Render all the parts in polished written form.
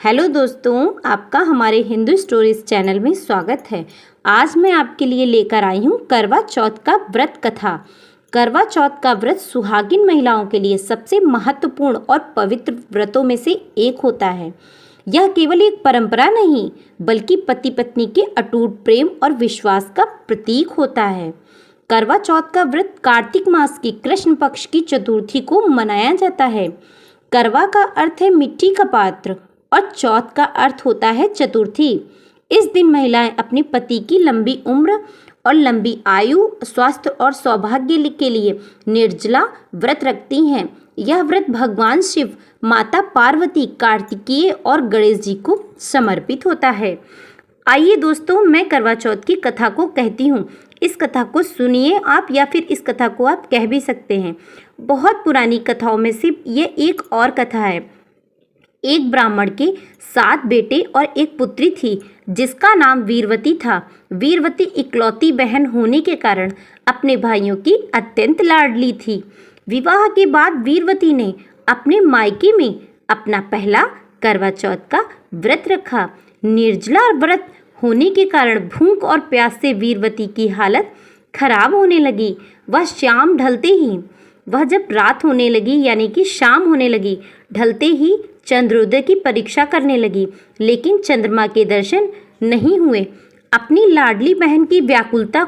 Hello दोस्तों, आपका हमारे हिंदू स्टोरीज चैनल में स्वागत है। आज मैं आपके लिए लेकर आई हूँ करवा चौथ का व्रत कथा। करवा चौथ का व्रत सुहागिन महिलाओं के लिए सबसे महत्वपूर्ण और पवित्र व्रतों में से एक होता है। यह केवल एक परंपरा नहीं, बल्कि पति पत्नी के अटूट प्रेम और विश्वास का प्रतीक होता है। करवा चौथ का व्रत कार्तिक मास की कृष्ण पक्ष की चतुर्थी को मनाया जाता है। करवा का अर्थ है मिट्टी का पात्र और चौथ का अर्थ होता है चतुर्थी। इस दिन महिलाएं अपने पति की लंबी उम्र और लंबी आयु, स्वास्थ्य और सौभाग्य के लिए निर्जला व्रत रखती हैं। यह व्रत भगवान शिव, माता पार्वती, कार्तिकेय और गणेश जी को समर्पित होता है। आइए दोस्तों, मैं करवा चौथ की कथा को कहती हूँ। इस कथा को सुनिए आप, या फिर इस कथा को आप कह भी सकते हैं। बहुत पुरानी कथाओं में से ये एक और कथा है। एक ब्राह्मण के 7 बेटे और एक पुत्री थी, जिसका नाम वीरवती था। वीरवती इकलौती बहन होने के कारण अपने भाइयों की अत्यंत लाडली थी। विवाह के बाद वीरवती ने अपने मायके में अपना पहला करवा चौथ का व्रत रखा। निर्जला व्रत होने के कारण भूख और प्यास से वीरवती की हालत खराब होने लगी। जब रात होने लगी, यानी कि शाम होने लगी, ढलते ही चंद्रोदय की परीक्षा करने लगी, लेकिन चंद्रमा के दर्शन नहीं हुए। अपनी लाडली बहन की व्याकुलता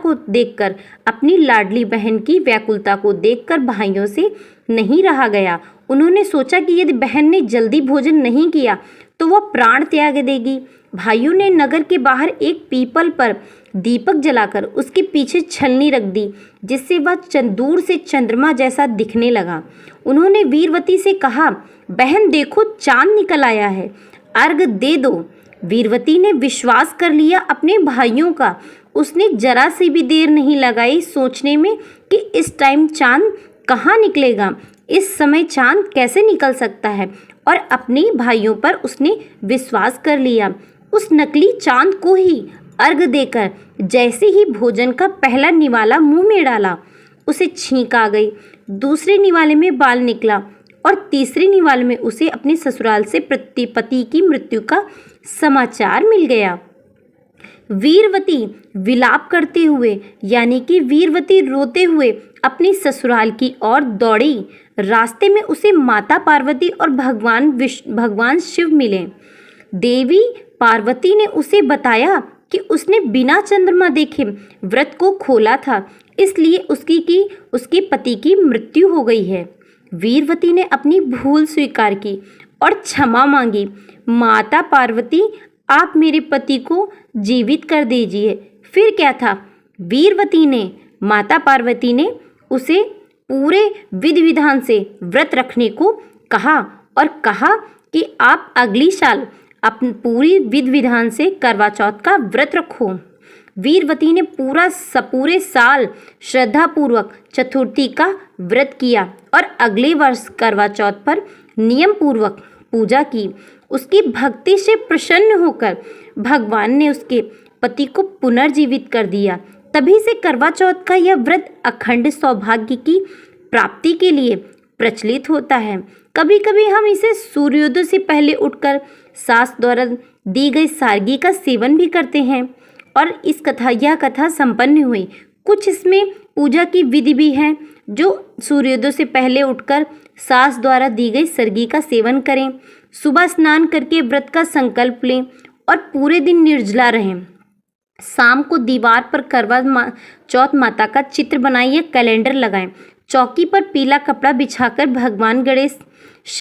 को देखकर भाइयों से नहीं रहा गया। उन्होंने सोचा कि यदि बहन ने जल्दी भोजन नहीं किया तो वह प्राण त्याग देगी। भाइयों ने नगर के बाहर एक पीपल पर दीपक जलाकर उसके पीछे छलनी रख दी, जिससे वह दूर से चंद्रमा जैसा दिखने लगा। उन्होंने वीरवती से कहा, बहन देखो, चांद निकल आया है, अर्घ दे दो। वीरवती ने विश्वास कर लिया अपने भाइयों का। उसने जरा सी भी देर नहीं लगाई सोचने में कि इस टाइम चांद कहाँ निकलेगा, इस समय चांद कैसे निकल सकता है, और अपने भाइयों पर उसने विश्वास कर लिया। उस नकली चांद को ही अर्घ देकर जैसे ही भोजन का पहला निवाला मुंह में डाला, उसे छींक आ गई। दूसरे निवाले में बाल निकला और तीसरे निवाले में उसे अपने ससुराल से पति की मृत्यु का समाचार मिल गया। वीरवती विलाप करते हुए, यानी कि वीरवती रोते हुए अपने ससुराल की ओर दौड़ी। रास्ते में उसे माता पार्वती और भगवान शिव मिले। देवी पार्वती ने उसे बताया कि उसने बिना चंद्रमा देखे व्रत को खोला था, इसलिए उसके पति की मृत्यु हो गई है। वीरवती ने अपनी भूल स्वीकार की और क्षमा मांगी। माता पार्वती, आप मेरे पति को जीवित कर दीजिए। फिर क्या था, माता पार्वती ने उसे पूरे विधि विधान से व्रत रखने को कहा और कहा कि आप अगली साल अपनी पूरी विधि विधान से करवा चौथ का व्रत रखो। वीरवती ने पूरे साल श्रद्धापूर्वक चतुर्थी का व्रत किया और अगले वर्ष करवा चौथ पर नियम पूर्वक पूजा की। उसकी भक्ति से प्रसन्न होकर भगवान ने उसके पति को पुनर्जीवित कर दिया। तभी से करवा चौथ का यह व्रत अखंड सौभाग्य की प्राप्ति के लिए प्रचलित होता है। कभी कभी हम इसे सूर्योदय से पहले उठकर सास द्वारा दी गई सारगी का सेवन भी करते हैं और यह कथा संपन्न हुई। कुछ इसमें पूजा की विधि भी है, जो सूर्योदय से पहले उठकर सास द्वारा दी गई सारगी का सेवन करें, सुबह स्नान करके व्रत का संकल्प लें और पूरे दिन निर्जला रहें। शाम को दीवार पर करवा चौथ माता का चित्र बनाइए, कैलेंडर लगाएं। चौकी पर पीला कपड़ा बिछाकर भगवान गणेश